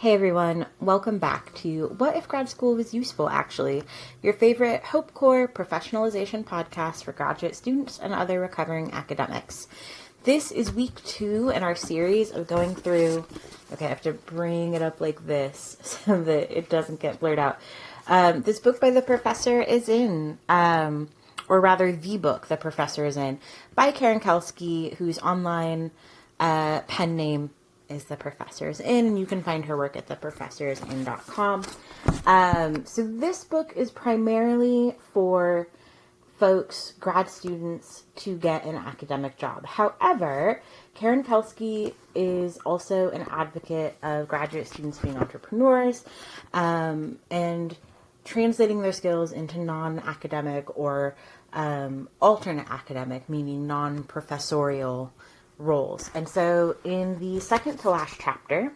Hey everyone, welcome back to What If Grad School Was Useful Actually, your favorite Hope Corps professionalization podcast for graduate students and other recovering academics. This is week 2 in our series of going through, okay, I have to bring it up like this so that it doesn't get blurred out. This book by the professor is in, or rather the book the professor is in, by Kelsky, whose online pen name is The Professor's Inn, and you can find her work at theprofessorsin.com. So this book is primarily for folks, grad students, to get an academic job. However, Kelsky is also an advocate of graduate students being entrepreneurs, and translating their skills into non-academic or alternate academic, meaning non-professorial roles. And so in the second to last chapter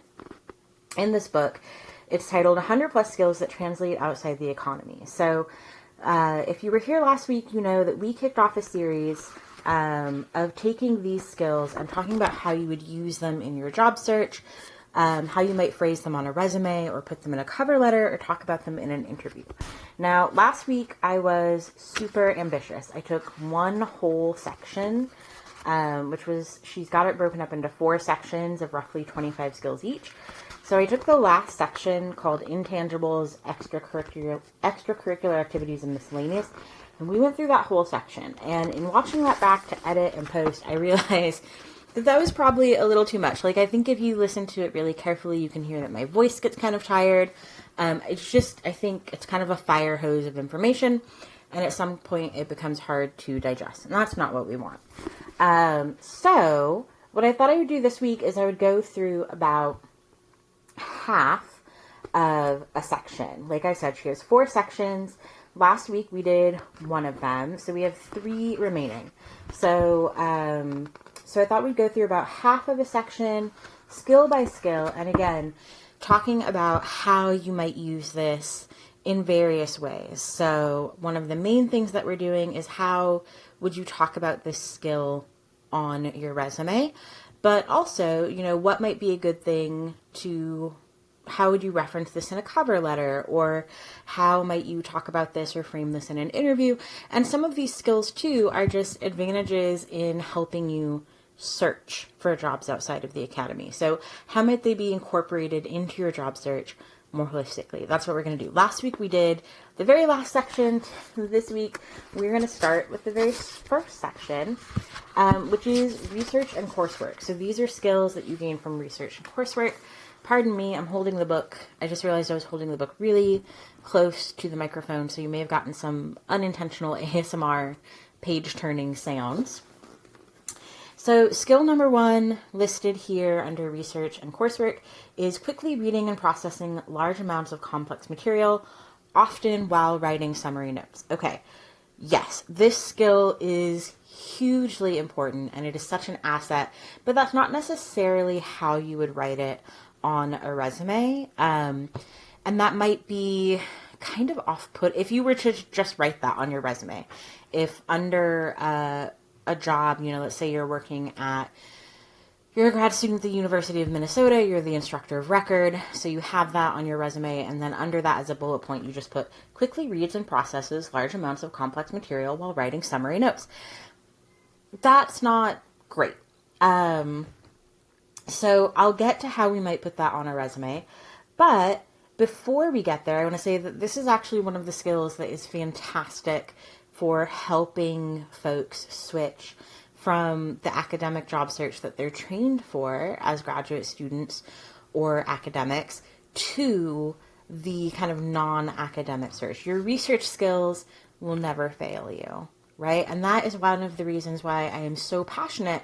in this book, it's titled 100 plus skills that translate outside the economy. So if you were here last week, you know that we kicked off a series of taking these skills and talking about how you would use them in your job search, how you might phrase them on a resume or put them in a cover letter or talk about them in an interview. Now, last week I was super ambitious. I took one whole section, which was, she's got it broken up into 4 sections of roughly 25 skills each. So I took the last section called Intangibles, Extracurricular Activities, and Miscellaneous, and we went through that whole section. And in watching that back to edit and post, I realized that was probably a little too much. Like, I think if you listen to it really carefully, you can hear that my voice gets kind of tired. It's just, I think it's kind of a fire hose of information, and at some point it becomes hard to digest, and that's not what we want. So what I thought I would do this week is I would go through about half of a section. Like I said, she has 4 sections. Last week we did one of them, so we have 3 remaining. So I thought we'd go through about half of a section, skill by skill, and again, talking about how you might use this in various ways. So one of the main things that we're doing is how would you talk about this skill on your resume, but also, you know, what might be a good thing to, how would you reference this in a cover letter, or how might you talk about this or frame this in an interview? And some of these skills too are just advantages in helping you search for jobs outside of the academy. So how might they be incorporated into your job search more holistically? That's what we're going to do. Last week we did the very last section. This week we're going to start with the very first section, which is research and coursework. So these are skills that you gain from research and coursework. Pardon me, I'm holding the book. I just realized I was holding the book really close to the microphone, so you may have gotten some unintentional ASMR page turning sounds. So skill number 1 listed here under research and coursework is quickly reading and processing large amounts of complex material, often while writing summary notes. Okay, yes, this skill is hugely important and it is such an asset, but that's not necessarily how you would write it on a resume. And that might be kind of off-put if you were to just write that on your resume. If under a job, you know, let's say you're a grad student at the University of Minnesota, you're the instructor of record, so you have that on your resume, and then under that as a bullet point, you just put, quickly reads and processes large amounts of complex material while writing summary notes. That's not great. So I'll get to how we might put that on a resume, but before we get there, I want to say that this is actually one of the skills that is fantastic for helping folks switch from the academic job search that they're trained for as graduate students or academics to the kind of non-academic search. Your research skills will never fail you, right? And that is one of the reasons why I am so passionate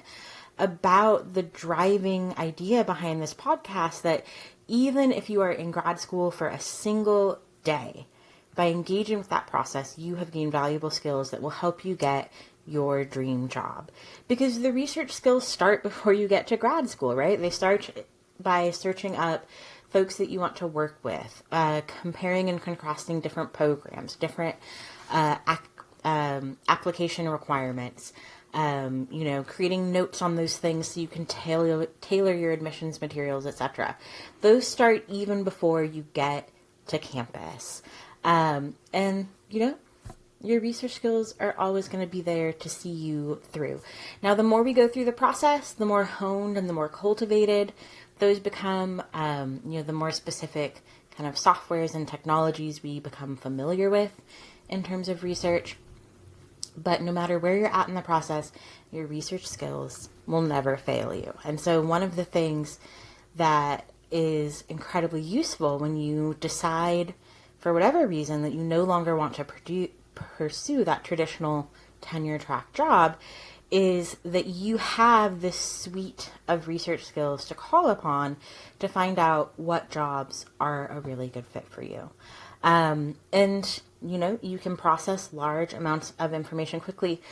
about the driving idea behind this podcast, that even if you are in grad school for a single day, by engaging with that process, you have gained valuable skills that will help you get your dream job. Because the research skills start before you get to grad school, right? They start by searching up folks that you want to work with, comparing and contrasting different programs, different application requirements, creating notes on those things so you can tailor your admissions materials, etc. Those start even before you get to campus. Your research skills are always going to be there to see you through. Now, the more we go through the process, the more honed and the more cultivated those become, the more specific kind of softwares and technologies we become familiar with in terms of research. But no matter where you're at in the process, your research skills will never fail you. And so one of the things that is incredibly useful when you decide, for whatever reason, that you no longer want to pursue that traditional tenure track job, is that you have this suite of research skills to call upon to find out what jobs are a really good fit for you. You can process large amounts of information quickly.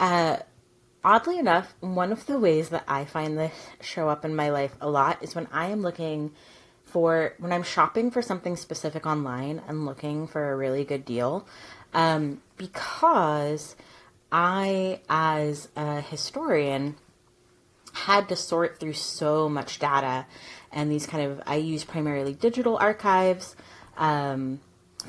Oddly enough, one of the ways that I find this show up in my life a lot is when I'm shopping for something specific online and looking for a really good deal, because I, as a historian, had to sort through so much data, and I use primarily digital archives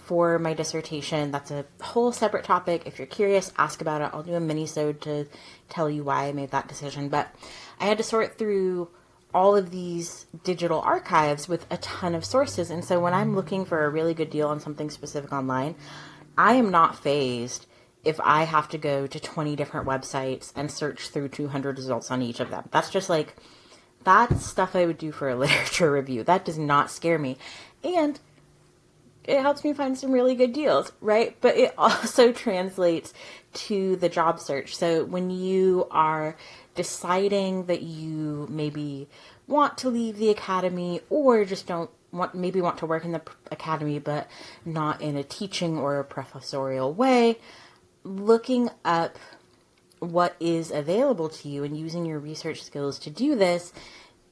for my dissertation. That's a whole separate topic. If you're curious, ask about it. I'll do a mini-sode to tell you why I made that decision. But I had to sort through all of these digital archives with a ton of sources. And so when I'm looking for a really good deal on something specific online, I am not fazed if I have to go to 20 different websites and search through 200 results on each of them. That's stuff I would do for a literature review. That does not scare me. And it helps me find some really good deals, right? But it also translates to the job search. So when you are deciding that you maybe want to leave the academy, or just want to work in the academy, but not in a teaching or a professorial way, looking up what is available to you and using your research skills to do this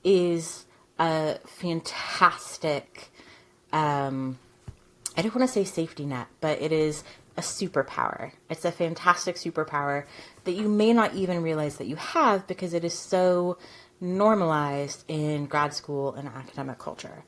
is a fantastic, I don't want to say safety net, but it is a superpower. It's a fantastic superpower that you may not even realize that you have, because it is so normalized in grad school and academic culture.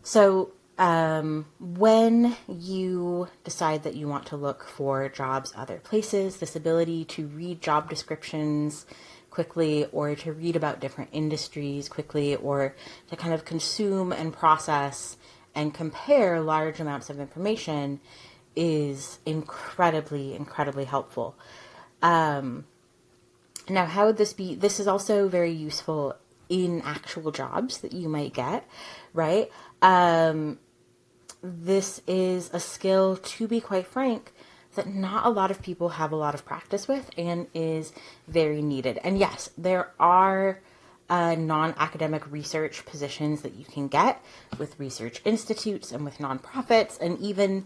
So when you decide that you want to look for jobs other places, this ability to read job descriptions quickly, or to read about different industries quickly, or to kind of consume and process and compare large amounts of information is incredibly, incredibly helpful. Now, how would this be? This is also very useful in actual jobs that you might get, right? This is a skill, to be quite frank, that not a lot of people have a lot of practice with, and is very needed. And yes, there are non-academic research positions that you can get with research institutes and with nonprofits, and even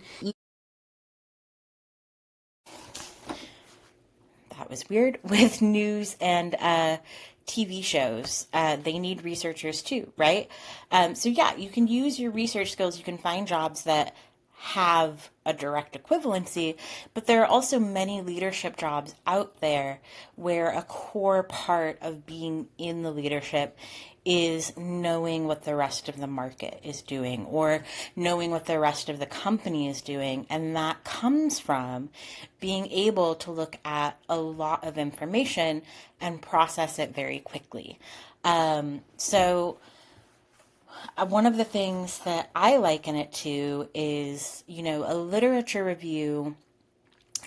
that was weird, with news and TV shows. They need researchers too, right? So yeah, you can use your research skills. You can find jobs that have a direct equivalency, but there are also many leadership jobs out there where a core part of being in the leadership is knowing what the rest of the market is doing, or knowing what the rest of the company is doing. And that comes from being able to look at a lot of information and process it very quickly. One of the things that I liken it to is, a literature review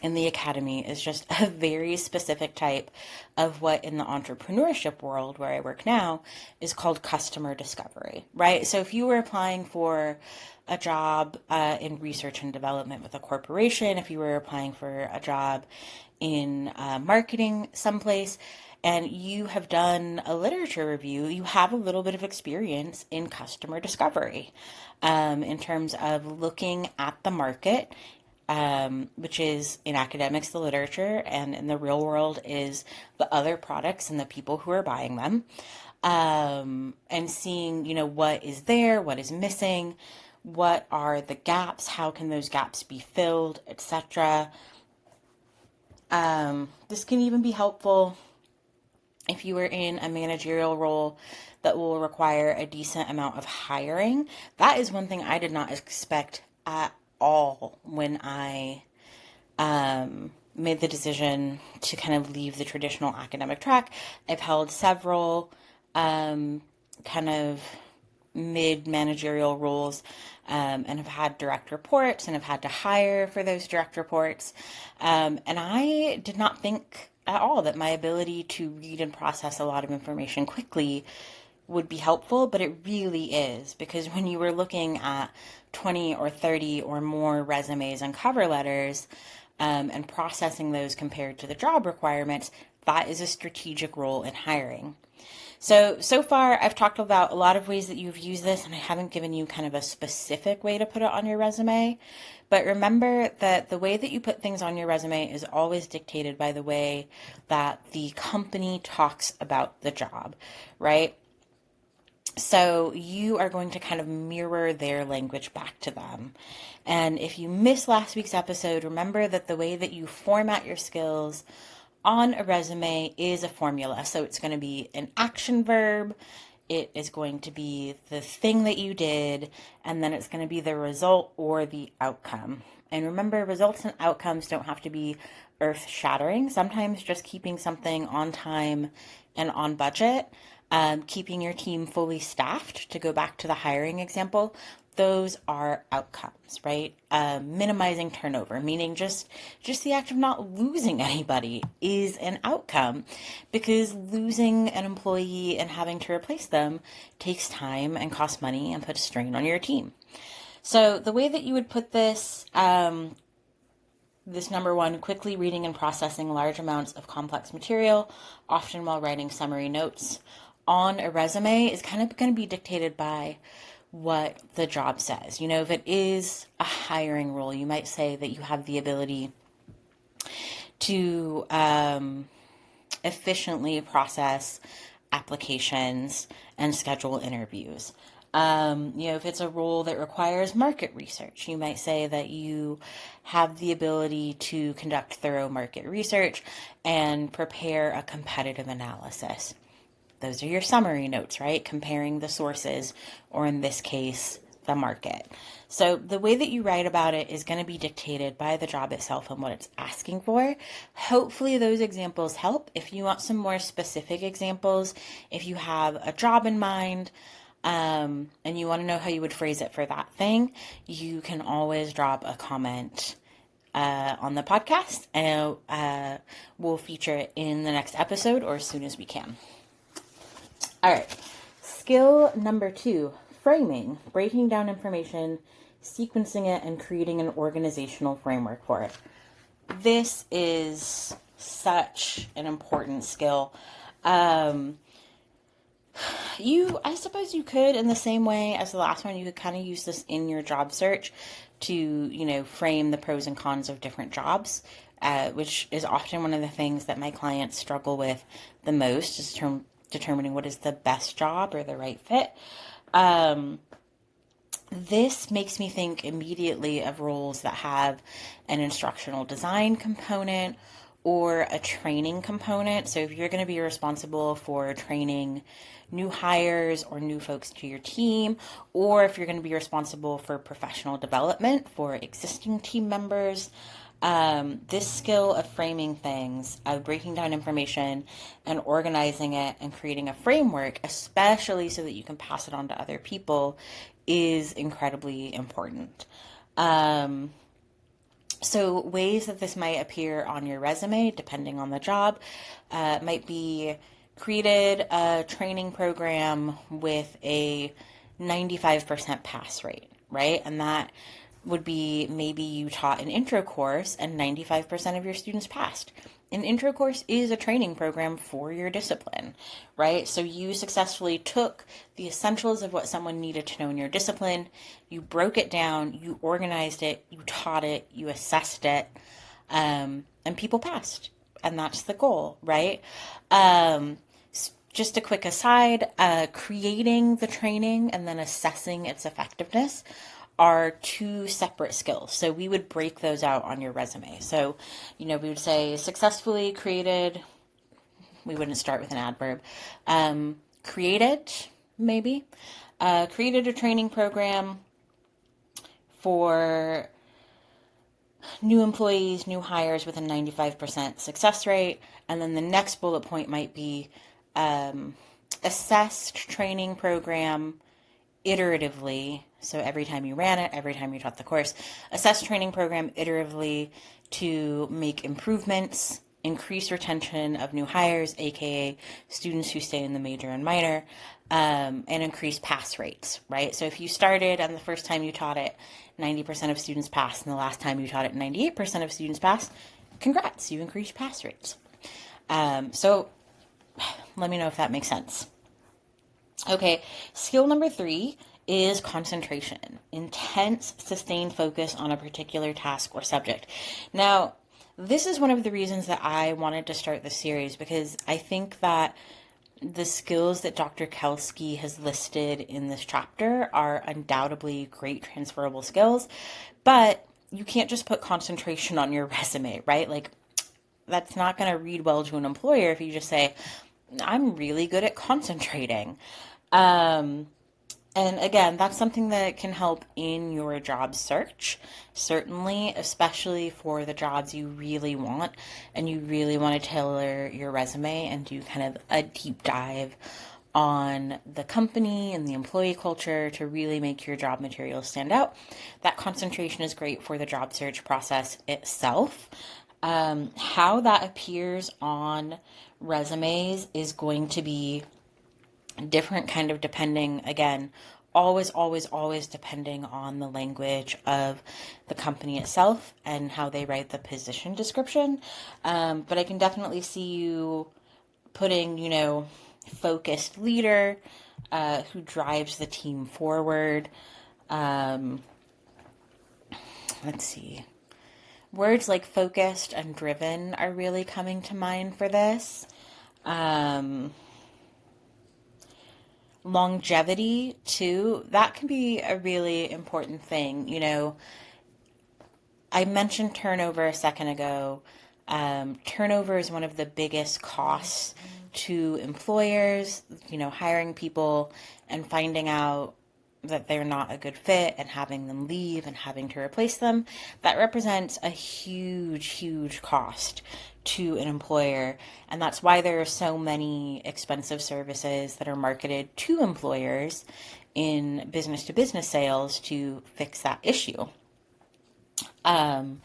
in the academy is just a very specific type of what in the entrepreneurship world where I work now is called customer discovery, right? So if you were applying for a job in research and development with a corporation, if you were applying for a job in marketing someplace, and you have done a literature review, you have a little bit of experience in customer discovery, in terms of looking at the market, which is in academics, the literature, and in the real world is the other products and the people who are buying them, and seeing, what is there, what is missing, what are the gaps, how can those gaps be filled, etc. This can even be helpful if you are in a managerial role that will require a decent amount of hiring. That is one thing I did not expect at all when I made the decision to kind of leave the traditional academic track. I've held several kind of mid-managerial roles, and have had direct reports and have had to hire for those direct reports. And I did not think at all that my ability to read and process a lot of information quickly would be helpful, but it really is, because when you were looking at 20 or 30 or more resumes and cover letters, and processing those compared to the job requirements, that is a strategic role in hiring. So far, I've talked about a lot of ways that you've used this, and I haven't given you kind of a specific way to put it on your resume. But remember that the way that you put things on your resume is always dictated by the way that the company talks about the job, right? So you are going to kind of mirror their language back to them. And if you missed last week's episode, remember that the way that you format your skills on a resume is a formula. So it's going to be an action verb, it is going to be the thing that you did, and then it's going to be the result or the outcome. And remember, results and outcomes don't have to be earth-shattering. Sometimes just keeping something on time and on budget, keeping your team fully staffed, to go back to the hiring example, those are outcomes, right? Minimizing turnover, meaning just the act of not losing anybody, is an outcome, because losing an employee and having to replace them takes time and costs money and puts strain on your team. So the way that you would put this, this number one, quickly reading and processing large amounts of complex material, often while writing summary notes on a resume, is kind of going to be dictated by what the job says. You know, if it is a hiring role, you might say that you have the ability to efficiently process applications and schedule interviews. If it's a role that requires market research, you might say that you have the ability to conduct thorough market research and prepare a competitive analysis. Those are your summary notes, right? Comparing the sources, or in this case, the market. So the way that you write about it is going to be dictated by the job itself and what it's asking for. Hopefully those examples help. If you want some more specific examples, if you have a job in mind, and you want to know how you would phrase it for that thing, you can always drop a comment on the podcast, and we'll feature it in the next episode or as soon as we can. All right, skill number 2, framing, breaking down information, sequencing it, and creating an organizational framework for it. This is such an important skill. I suppose you could, in the same way as the last one, you could kind of use this in your job search to, frame the pros and cons of different jobs, which is often one of the things that my clients struggle with the most, is determining what is the best job or the right fit. This makes me think immediately of roles that have an instructional design component or a training component. So if you're going to be responsible for training new hires or new folks to your team, or if you're going to be responsible for professional development for existing team members, this skill of framing things, of breaking down information and organizing it and creating a framework, especially so that you can pass it on to other people, is incredibly important. So ways that this might appear on your resume, depending on the job, might be created a training program with a 95% pass rate, right? And that would be, maybe you taught an intro course and 95% of your students passed. An intro course is a training program for your discipline, right? So you successfully took the essentials of what someone needed to know in your discipline, you broke it down, you organized it, you taught it, you assessed it, and people passed. And that's the goal, right? Just a quick aside, creating the training and then assessing its effectiveness are two separate skills. So we would break those out on your resume. So, we would say successfully created, we wouldn't start with an adverb, created, maybe, created a training program for new employees, new hires with a 95% success rate. And then the next bullet point might be assessed training program iteratively. So every time you ran it, every time you taught the course, assess training program iteratively to make improvements, increase retention of new hires, aka students who stay in the major and minor, and increase pass rates, right? So if you started and the first time you taught it, 90% of students passed, and the last time you taught it, 98% of students passed, congrats, you increased pass rates. So let me know if that makes sense. Okay, skill number 3 is concentration. Intense, sustained focus on a particular task or subject. Now, this is one of the reasons that I wanted to start this series, because I think that the skills that Dr. Kelsky has listed in this chapter are undoubtedly great transferable skills, but you can't just put concentration on your resume, right? Like, that's not going to read well to an employer if you just say, I'm really good at concentrating. And again, that's something that can help in your job search, certainly, especially for the jobs you really want and you really want to tailor your resume and do kind of a deep dive on the company and the employee culture to really make your job materials stand out. That concentration is great for the job search process itself. How that appears on resumes is going to be different kind of depending, again, always depending on the language of the company itself and how they write the position description. But I can definitely see you putting, focused leader who drives the team forward. Let's see. Words like focused and driven are really coming to mind for this. Longevity, too, that can be a really important thing. I mentioned turnover a second ago. Turnover is one of the biggest costs to employers, hiring people and finding out that they're not a good fit and having them leave and having to replace them. That represents a huge cost to an employer. And that's why there are so many expensive services that are marketed to employers in business to business sales to fix that issue. And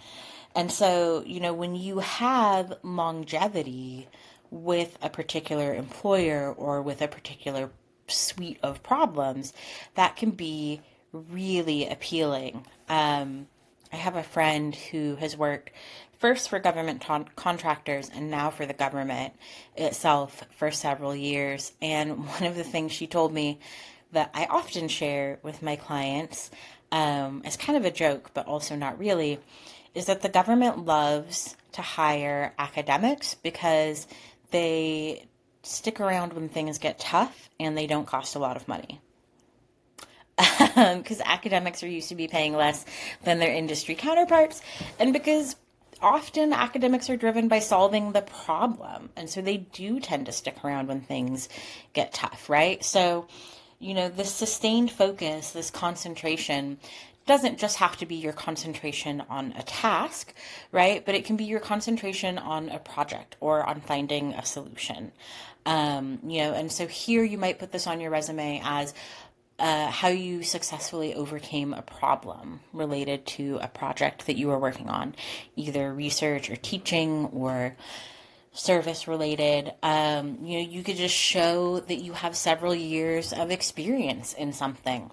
so, when you have longevity with a particular employer or with a particular suite of problems, that can be really appealing. I have a friend who has worked first for government contractors and now for the government itself for several years. And one of the things she told me that I often share with my clients, as kind of a joke, but also not really, is that the government loves to hire academics because they stick around when things get tough and they don't cost a lot of money. Because academics are used to be paying less than their industry counterparts, and because often academics are driven by solving the problem, and so they do tend to stick around when things get tough, right? So, this sustained focus, this concentration, doesn't just have to be your concentration on a task, right? But it can be your concentration on a project or on finding a solution. And so here you might put this on your resume as how you successfully overcame a problem related to a project that you were working on, either research or teaching or service related. You could just show that you have several years of experience in something.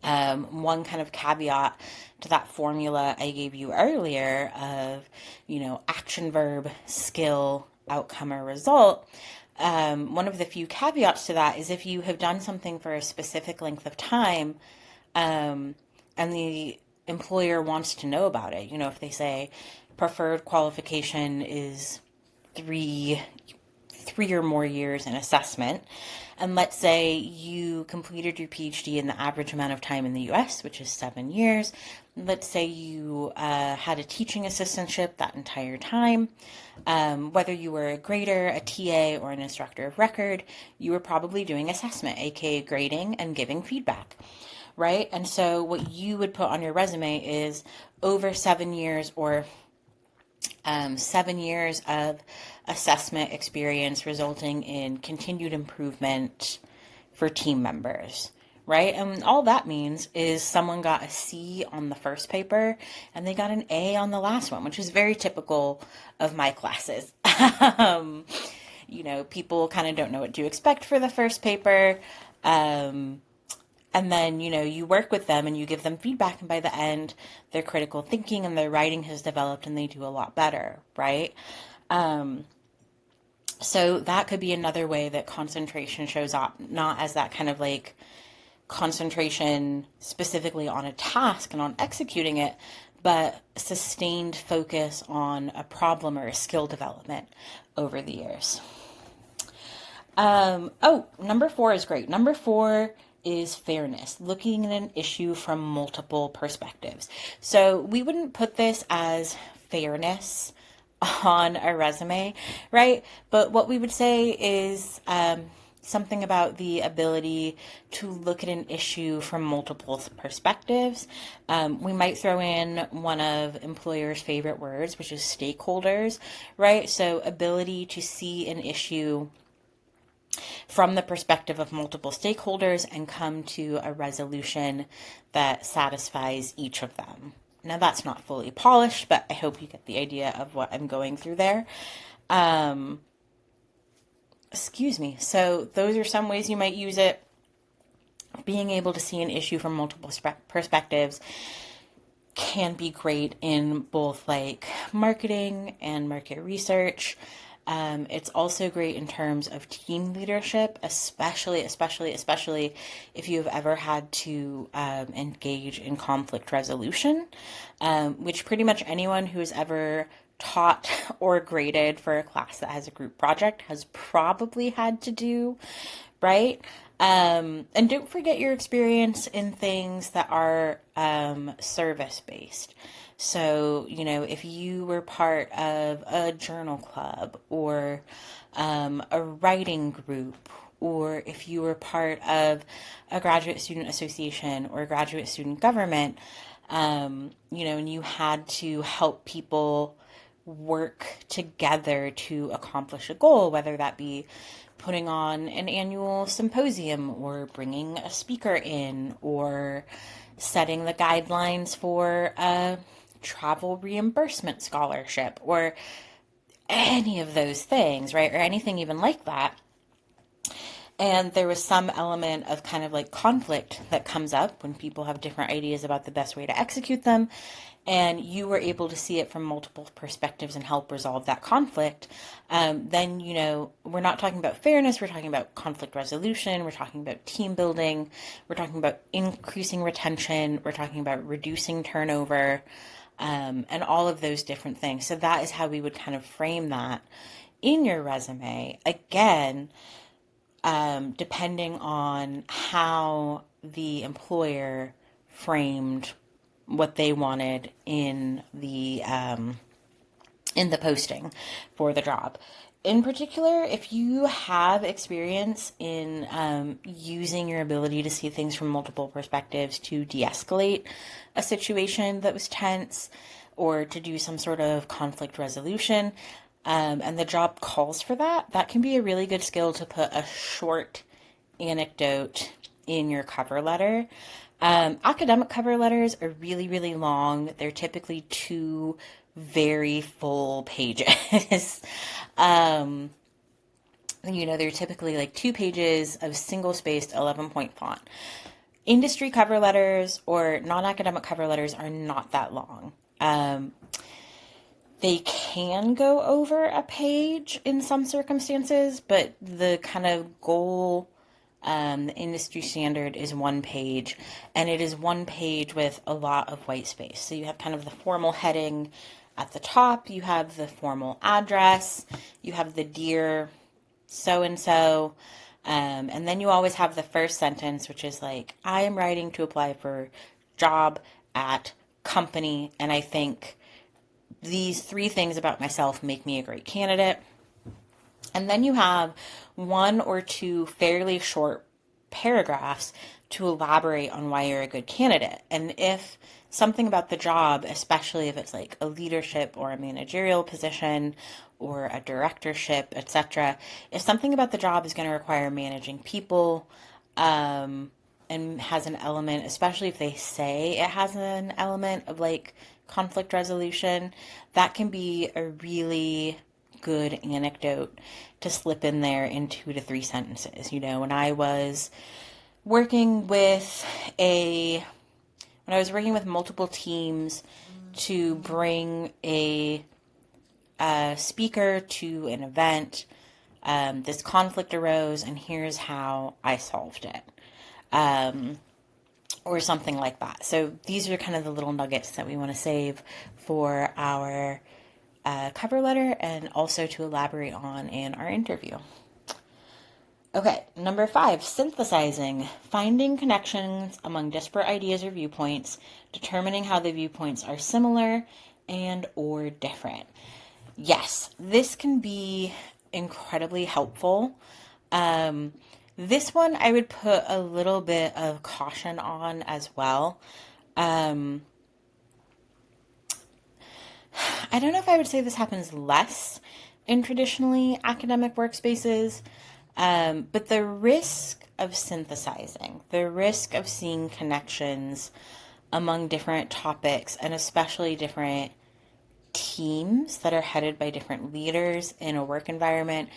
One kind of caveat to that formula I gave you earlier of, action, verb, skill, outcome, or result. One of the few caveats to that is if you have done something for a specific length of time, and the employer wants to know about it, if they say preferred qualification is three or more years in assessment, And let's say you completed your PhD in the average amount of time in the US, which is 7 years. Let's say you had a teaching assistantship that entire time. Whether you were a grader, a TA, or an instructor of record, you were probably doing assessment, aka grading and giving feedback, right? And so what you would put on your resume is over 7 years, or 7 years of assessment experience resulting in continued improvement for team members, right? And all that means is someone got a C on the first paper and they got an A on the last one, which is very typical of my classes. People kind of don't know what to expect for the first paper. And then, you work with them and you give them feedback, and by the end, their critical thinking and their writing has developed and they do a lot better, right? So that could be another way that concentration shows up, not as that kind of like concentration specifically on a task and on executing it, but sustained focus on a problem or a skill development over the years. Number 4 is great. Number 4 is fairness, looking at an issue from multiple perspectives. So we wouldn't put this as fairness on a resume, right? But what we would say is something about the ability to look at an issue from multiple perspectives. We might throw in one of employers' favorite words, which is stakeholders, right? So ability to see an issue from the perspective of multiple stakeholders and come to a resolution that satisfies each of them. Now, that's not fully polished, but I hope you get the idea of what I'm going through there. So those are some ways you might use it. Being able to see an issue from multiple perspectives can be great in both like marketing and market research. It's also great in terms of team leadership, especially if you have ever had to engage in conflict resolution, which pretty much anyone who has ever taught or graded for a class that has a group project has probably had to do, right? And don't forget your experience in things that are service-based. So, if you were part of a journal club or a writing group, or if you were part of a graduate student association or a graduate student government, and you had to help people work together to accomplish a goal, whether that be putting on an annual symposium or bringing a speaker in or setting the guidelines for a travel reimbursement scholarship or any of those things, right? Or anything even like that. And there was some element of kind of like conflict that comes up when people have different ideas about the best way to execute them. And you were able to see it from multiple perspectives and help resolve that conflict. Then, we're not talking about fairness. We're talking about conflict resolution. We're talking about team building. We're talking about increasing retention. We're talking about reducing turnover. And all of those different things. So that is how we would kind of frame that in your resume. Again, depending on how the employer framed what they wanted in the posting for the job. In particular, if you have experience in using your ability to see things from multiple perspectives to de-escalate a situation that was tense or to do some sort of conflict resolution, and the job calls for that, that can be a really good skill to put a short anecdote in your cover letter. Academic cover letters are really, really long. They're typically 2 very full pages. They're typically like 2 pages of single-spaced 11-point font. Industry cover letters or non-academic cover letters are not that long. They can go over a page in some circumstances, but the kind of goal, the industry standard is 1 page, and it is 1 page with a lot of white space. So you have kind of the formal heading at the top, you have the formal address, you have the dear so-and-so, And then you always have the first sentence, which is like, I am writing to apply for job at company, and I think these 3 things about myself make me a great candidate. And then you have 1 or 2 fairly short paragraphs to elaborate on why you're a good candidate. And if something about the job, especially if it's like a leadership or a managerial position or a directorship, etc., if something about the job is going to require managing people, and has an element, especially if they say it has an element of like conflict resolution, that can be a really good anecdote to slip in there in 2 to 3 sentences. When I was working with multiple teams to bring a speaker to an event, this conflict arose, and here's how I solved it. Or something like that. So these are kind of the little nuggets that we want to save for our cover letter and also to elaborate on in our interview. Okay, number 5, synthesizing, finding connections among disparate ideas or viewpoints, determining how the viewpoints are similar and or different. Yes, this can be incredibly helpful. This one I would put a little bit of caution on as well. I don't know if I would say this happens less in traditionally academic workspaces, but the risk of synthesizing, the risk of seeing connections among different topics and especially different teams that are headed by different leaders in a work environment,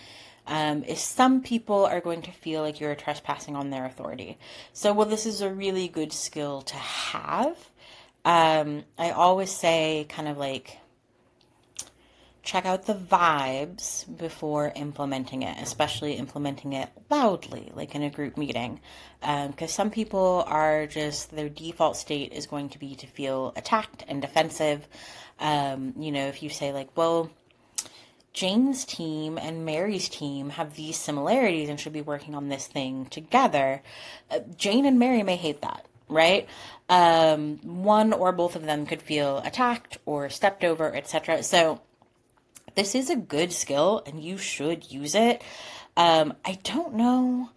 is some people are going to feel like you're trespassing on their authority. So while this is a really good skill to have, I always say kind of like check out the vibes before implementing it, especially implementing it loudly, like in a group meeting. Because some people are just, their default state is going to be to feel attacked and defensive. If you say like, well, Jane's team and Mary's team have these similarities and should be working on this thing together, Jane and Mary may hate that, right? One or both of them could feel attacked or stepped over, etc. So this is a good skill and you should use it. I don't know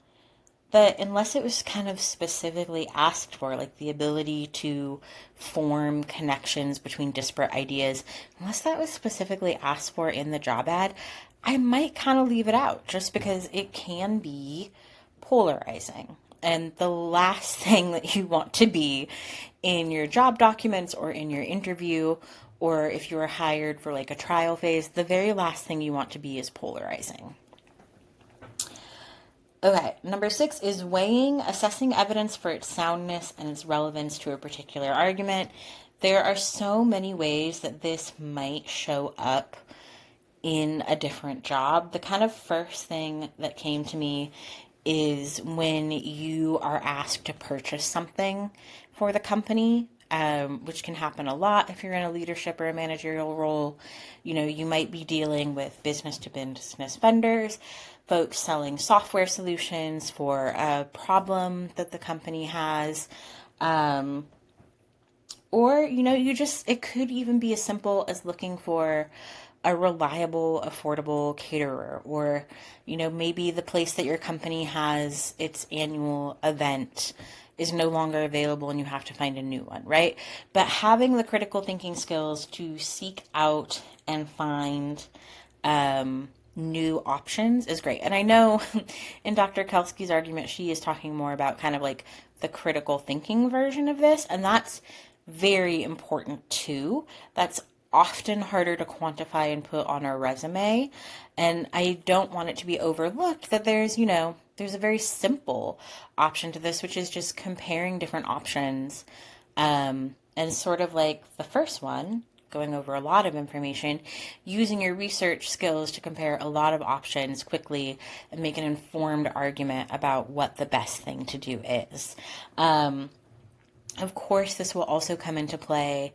that unless it was kind of specifically asked for, like the ability to form connections between disparate ideas, unless that was specifically asked for in the job ad, I might kind of leave it out just because it can be polarizing. And the last thing that you want to be in your job documents or in your interview, or if you were hired for like a trial phase, the very last thing you want to be is polarizing. Okay, number 6 is weighing, assessing evidence for its soundness and its relevance to a particular argument. There are so many ways that this might show up in a different job. The kind of first thing that came to me is when you are asked to purchase something for the company, which can happen a lot if you're in a leadership or a managerial role. You might be dealing with business-to-business vendors, folks selling software solutions for a problem that the company has. Or, it could even be as simple as looking for a reliable, affordable caterer, or, maybe the place that your company has its annual event is no longer available and you have to find a new one, right? But having the critical thinking skills to seek out and find new options is great. And I know in Dr. Kelsky's argument, she is talking more about kind of like the critical thinking version of this, and that's very important too. That's often harder to quantify and put on a resume. And I don't want it to be overlooked that there's a very simple option to this, which is just comparing different options. And sort of like the first one, going over a lot of information, using your research skills to compare a lot of options quickly and make an informed argument about what the best thing to do is. Of course, this will also come into play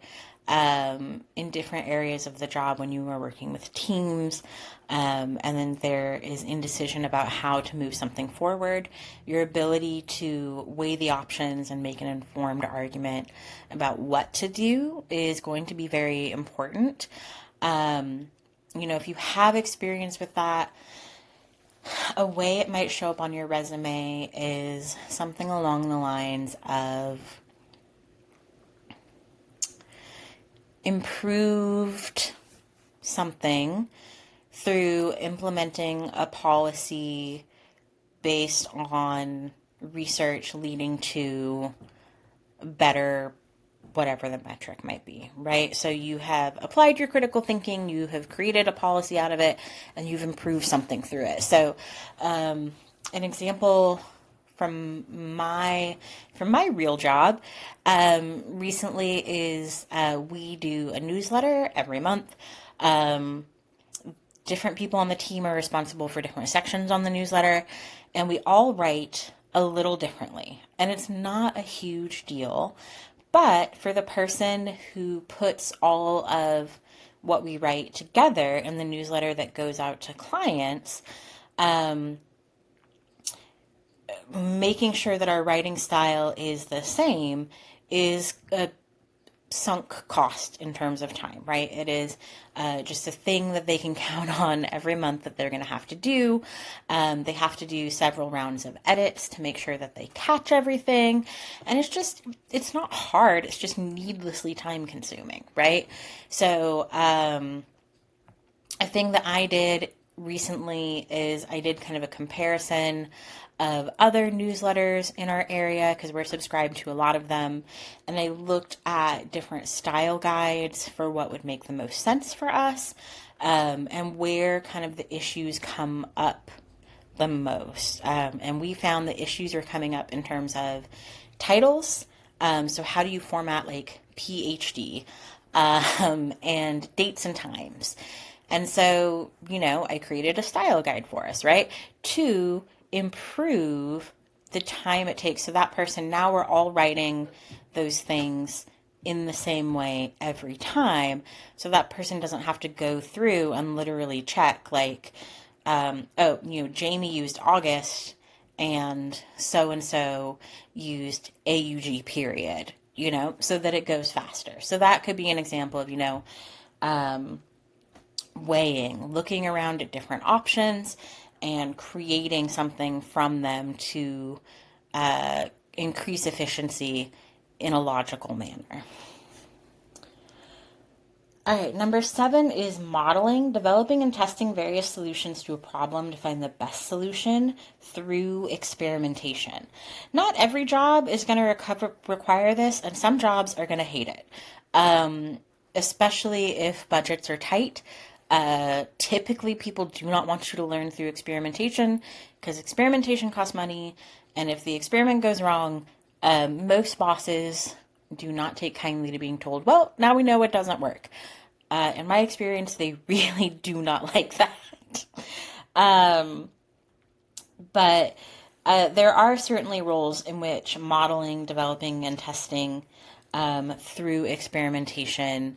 in different areas of the job when you are working with teams, and then there is indecision about how to move something forward. Your ability to weigh the options and make an informed argument about what to do is going to be very important. If you have experience with that, a way it might show up on your resume is something along the lines of improved something through implementing a policy based on research leading to better whatever the metric might be, right? So you have applied your critical thinking, you have created a policy out of it, and you've improved something through it. So an example from my real job recently is we do a newsletter every month. Different people on the team are responsible for different sections on the newsletter, and we all write a little differently. And it's not a huge deal, but for the person who puts all of what we write together in the newsletter that goes out to clients, making sure that our writing style is the same is a sunk cost in terms of time, right? It is just a thing that they can count on every month that they're going to have to do. They have to do several rounds of edits to make sure that they catch everything. And it's not hard. It's just needlessly time consuming, right? So a thing that I did recently is I did kind of a comparison of other newsletters in our area because we're subscribed to a lot of them. And I looked at different style guides for what would make the most sense for us and where kind of the issues come up the most. And we found the issues are coming up in terms of titles. So how do you format like PhD and dates and times? And so, I created a style guide for us, right? To improve the time it takes. So that person, now we're all writing those things in the same way every time. So that person doesn't have to go through and literally check like, Jamie used August and so used AUG period, so that it goes faster. So that could be an example of, weighing, looking around at different options and creating something from them to increase efficiency in a logical manner. All right, number 7 is modeling, developing and testing various solutions to a problem to find the best solution through experimentation. Not every job is going to require this, and some jobs are going to hate it, especially if budgets are tight. Typically, people do not want you to learn through experimentation because experimentation costs money, and if the experiment goes wrong, most bosses do not take kindly to being told, well, now we know it doesn't work. In my experience, they really do not like that. But there are certainly roles in which modeling, developing, and testing through experimentation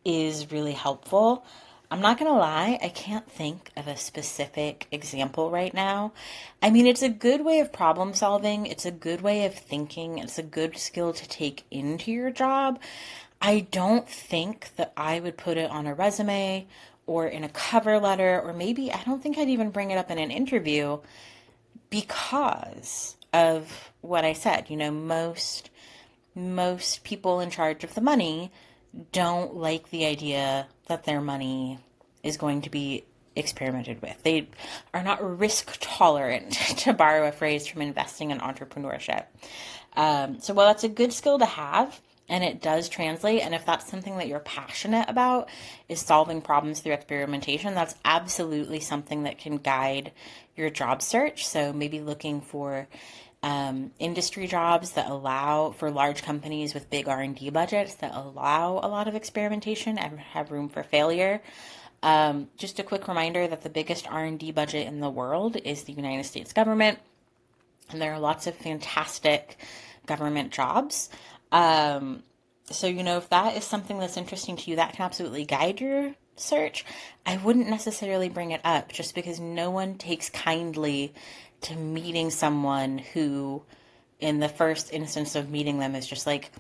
is really helpful. I'm not going to lie, I can't think of a specific example right now. I mean, it's a good way of problem solving. It's a good way of thinking. It's a good skill to take into your job. I don't think that I would put it on a resume or in a cover letter, or maybe I don't think I'd even bring it up in an interview because of what I said. Most people in charge of the money don't like the idea that their money is going to be experimented with. They are not risk tolerant, to borrow a phrase from investing and entrepreneurship. So while that's a good skill to have, and it does translate, and if that's something that you're passionate about, is solving problems through experimentation, that's absolutely something that can guide your job search. So maybe looking for industry jobs that allow for large companies with big R&D budgets that allow a lot of experimentation and have room for failure. Just a quick reminder that the biggest R&D budget in the world is the United States government, and there are lots of fantastic government jobs. So, if that is something that's interesting to you, that can absolutely guide your search. I wouldn't necessarily bring it up just because no one takes kindly to meeting someone who, in the first instance of meeting them, is just like,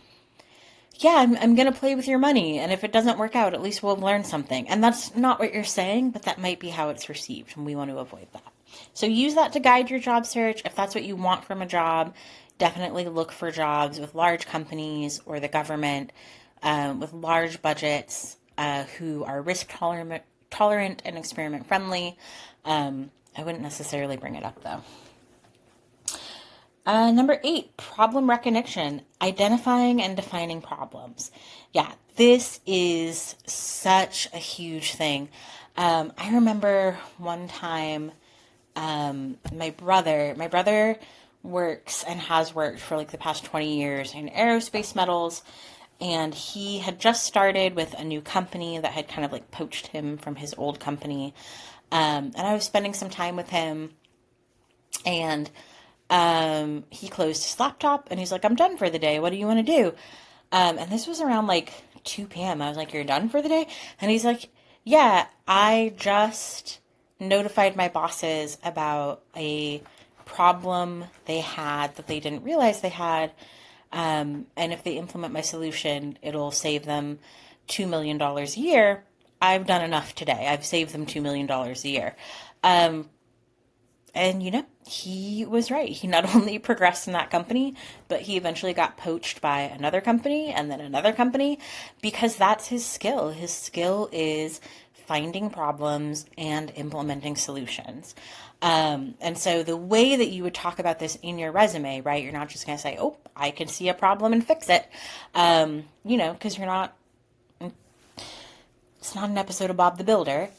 yeah, I'm going to play with your money. And if it doesn't work out, at least we'll learn something. And that's not what you're saying, but that might be how it's received. And we want to avoid that. So use that to guide your job search. If that's what you want from a job, definitely look for jobs with large companies or the government with large budgets who are risk tolerant and experiment friendly. I wouldn't necessarily bring it up though. Number 8, problem recognition, identifying and defining problems. Yeah, this is such a huge thing. I remember one time, my brother works and has worked for like the past 20 years in aerospace metals. And he had just started with a new company that had kind of like poached him from his old company. And I was spending some time with him, and he closed his laptop and he's like, I'm done for the day. What do you want to do? And this was around like 2 p.m. I was like, you're done for the day? And he's like, yeah, I just notified my bosses about a problem they had that they didn't realize they had. And if they implement my solution, it'll save them $2 million a year. I've done enough today. I've saved them $2 million a year. And, he was right. He not only progressed in that company, but he eventually got poached by another company and then another company because that's his skill. His skill is finding problems and implementing solutions. And so the way that you would talk about this in your resume, right? You're not just going to say, oh, I can see a problem and fix it. Because it's not an episode of Bob the Builder.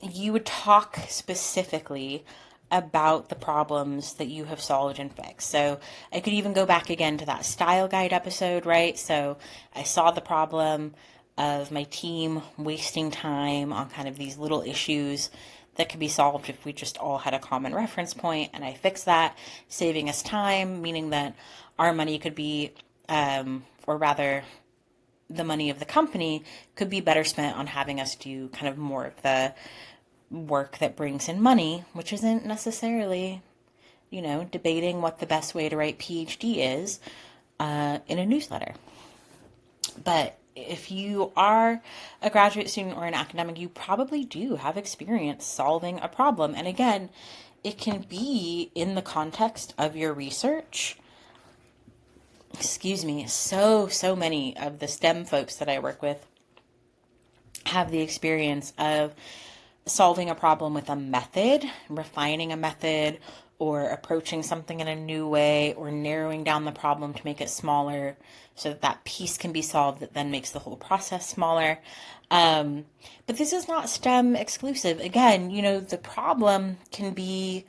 You would talk specifically about the problems that you have solved and fixed. So I could even go back again to that style guide episode, right? So I saw the problem of my team wasting time on kind of these little issues that could be solved if we just all had a common reference point, and I fixed that, saving us time, meaning that our money could be, or rather the money of the company could be better spent on having us do kind of more of the work that brings in money, which isn't necessarily, debating what the best way to write PhD is in a newsletter. But if you are a graduate student or an academic, you probably do have experience solving a problem. And again, it can be in the context of your research. So many of the STEM folks that I work with have the experience of solving a problem with a method, refining a method, or approaching something in a new way, or narrowing down the problem to make it smaller so that that piece can be solved that then makes the whole process smaller. But this is not STEM exclusive. Again, the problem can be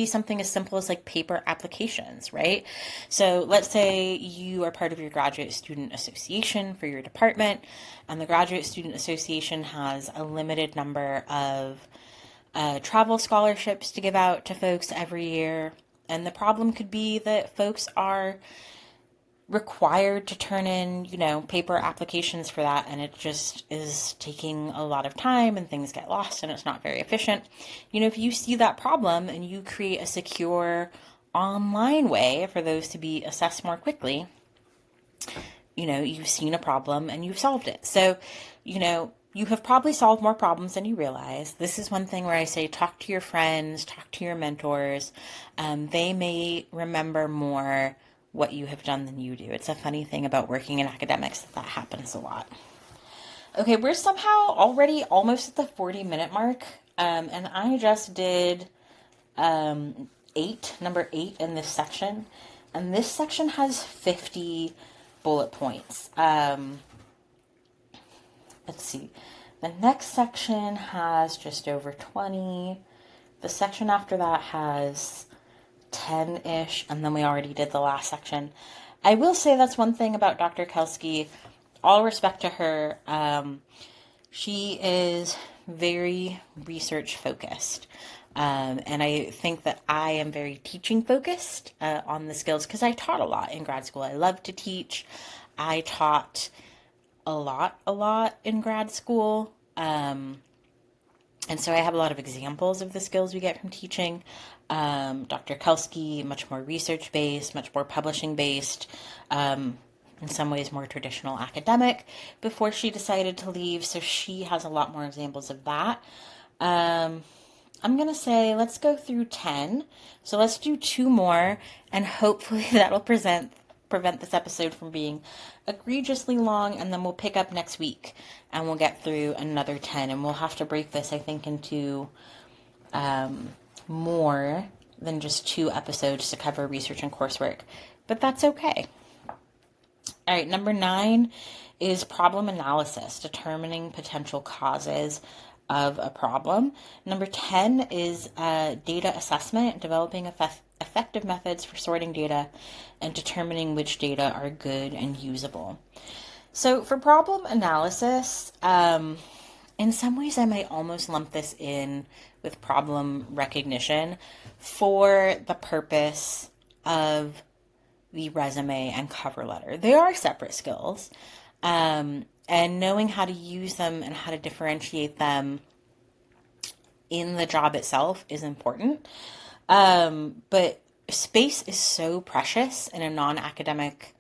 something as simple as like paper applications, right? So let's say you are part of your graduate student association for your department, and the graduate student association has a limited number of travel scholarships to give out to folks every year. And the problem could be that folks are required to turn in, paper applications for that, and it just is taking a lot of time and things get lost and it's not very efficient. If you see that problem and you create a secure online way for those to be assessed more quickly, you've seen a problem and you've solved it. So, you have probably solved more problems than you realize. This is one thing where I say, talk to your friends, talk to your mentors. They may remember more what you have done than you do. It's a funny thing about working in academics that happens a lot. Okay, we're somehow already almost at the 40-minute mark, and I just did number 8 in this section, and this section has 50 bullet points. Let's see. The next section has just over 20. The section after that has 10-ish, and then we already did the last section. I will say that's one thing about Dr. Kelsky. All respect to her. She is very research focused. And I think that I am very teaching focused on the skills because I taught a lot in grad school. I love to teach. I taught a lot in grad school. And so I have a lot of examples of the skills we get from teaching. Dr. Kelsky, much more research based, much more publishing based, in some ways more traditional academic before she decided to leave. So she has a lot more examples of that. I'm going to say let's go through 10. So let's do 2 more, and hopefully that'll prevent this episode from being egregiously long, and then we'll pick up next week and we'll get through another 10, and we'll have to break this, I think, into more than just 2 episodes to cover research and coursework, but that's okay. All right, number 9 is problem analysis, determining potential causes of a problem. Number 10 is data assessment, developing effective methods for sorting data and determining which data are good and usable. So for problem analysis, in some ways I might almost lump this in with problem recognition for the purpose of the resume and cover letter. They are separate skills. And knowing how to use them and how to differentiate them in the job itself is important. But space is so precious in a non-academic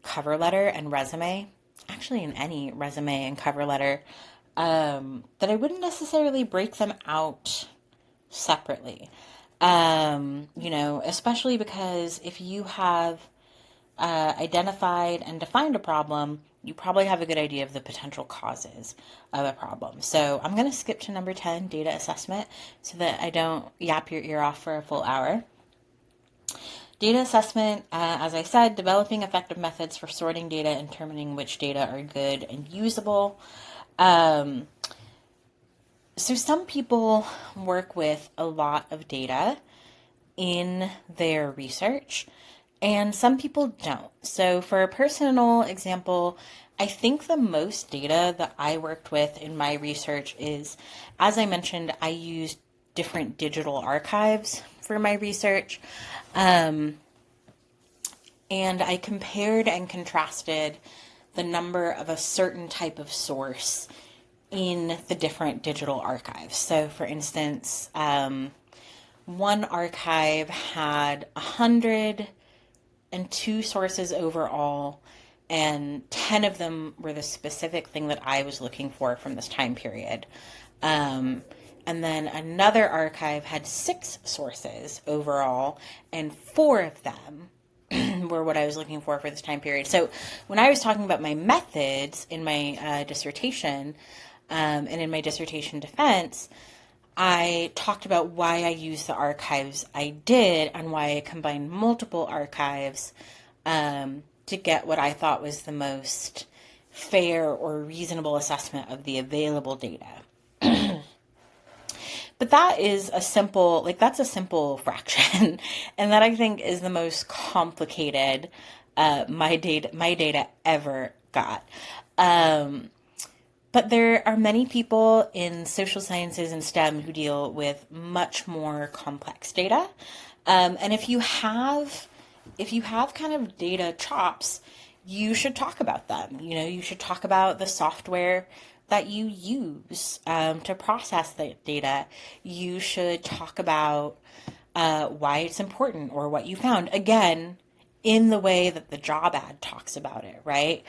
cover letter and resume, actually in any resume and cover letter, that I wouldn't necessarily break them out separately. Especially because if you have identified and defined a problem, you probably have a good idea of the potential causes of a problem. So I'm going to skip to number 10, data assessment, so that I don't yap your ear off for a full hour. Data assessment, as I said, developing effective methods for sorting data and determining which data are good and usable. So some people work with a lot of data in their research, and some people don't. So for a personal example, I think the most data that I worked with in my research is, as I mentioned, I used different digital archives for my research. And I compared and contrasted the number of a certain type of source in the different digital archives. So for instance, one archive had 102 sources overall, and 10 of them were the specific thing that I was looking for from this time period. And then another archive had 6 sources overall, and 4 of them were what I was looking for this time period. So when I was talking about my methods in my dissertation and in my dissertation defense, I talked about why I used the archives I did and why I combined multiple archives to get what I thought was the most fair or reasonable assessment of the available data. But that is that's a simple fraction. And that I think is the most complicated my data ever got. But there are many people in social sciences and STEM who deal with much more complex data. And if you have kind of data chops, you should talk about them. You should talk about the software that you use to process the data. You should talk about why it's important or what you found. Again, in the way that the job ad talks about it, right?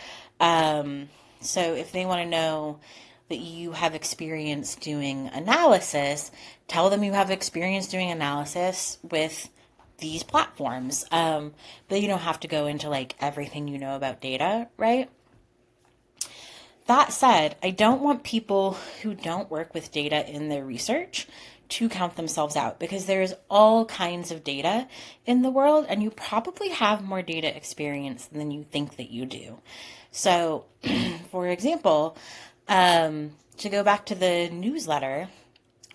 So if they want to know that you have experience doing analysis, tell them you have experience doing analysis with these platforms. But you don't have to go into everything you know about data, right? That said, I don't want people who don't work with data in their research to count themselves out, because there's all kinds of data in the world, and you probably have more data experience than you think that you do. So, for example, to go back to the newsletter,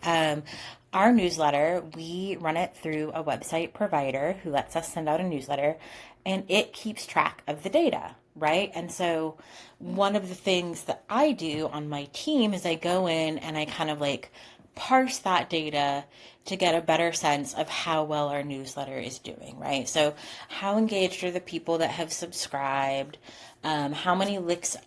our newsletter, we run it through a website provider who lets us send out a newsletter, and it keeps track of the data, right? And so one of the things that I do on my team is I go in and I kind of parse that data to get a better sense of how well our newsletter is doing, right? So how engaged are the people that have subscribed? How many links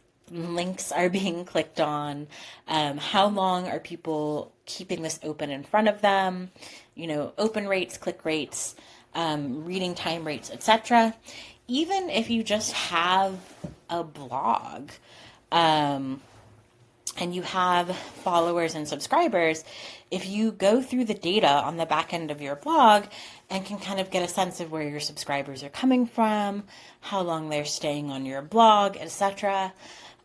are being clicked on? How long are people keeping this open in front of them? Open rates, click rates, reading time rates, etc. Even if you just have a blog, and you have followers and subscribers, if you go through the data on the back end of your blog and can kind of get a sense of where your subscribers are coming from, how long they're staying on your blog, etc.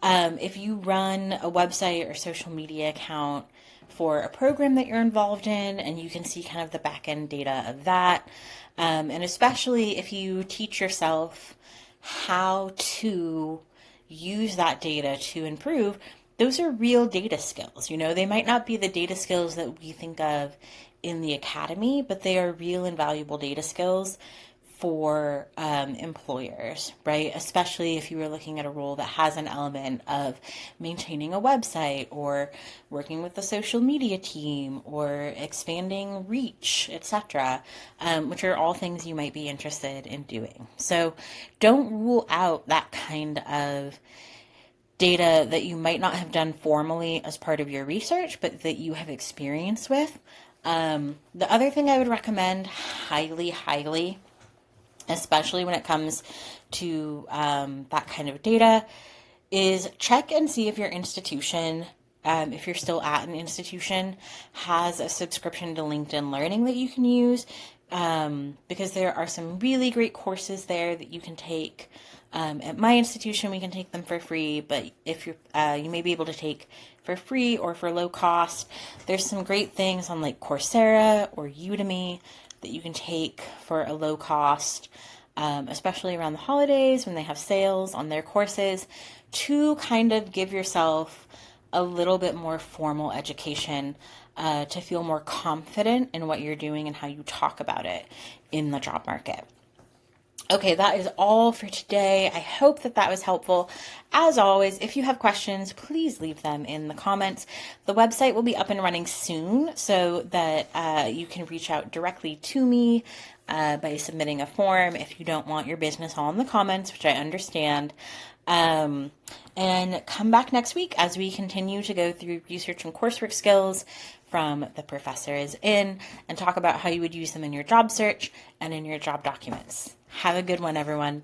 If you run a website or social media account for a program that you're involved in, and you can see kind of the back end data of that, and especially if you teach yourself how to use that data to improve, those are real data skills. They might not be the data skills that we think of in the academy, but they are real and valuable data skills for employers, right? Especially if you were looking at a role that has an element of maintaining a website or working with the social media team or expanding reach, etc., which are all things you might be interested in doing. So don't rule out that kind of data that you might not have done formally as part of your research, but that you have experience with. The other thing I would recommend highly, especially when it comes to that kind of data, is check and see if your institution, if you're still at an institution, has a subscription to LinkedIn Learning that you can use, because there are some really great courses there that you can take. At my institution, we can take them for free, but if you may be able to take for free or for low cost. There's some great things on like Coursera or Udemy that you can take for a low cost, especially around the holidays when they have sales on their courses, to kind of give yourself a little bit more formal education, to feel more confident in what you're doing and how you talk about it in the job market. Okay, that is all for today. I hope that was helpful. As always, if you have questions, please leave them in the comments. The website will be up and running soon so that you can reach out directly to me by submitting a form if you don't want your business all in the comments, which I understand. And come back next week as we continue to go through research and coursework skills from The Professor Is In and talk about how you would use them in your job search and in your job documents. Have a good one, everyone.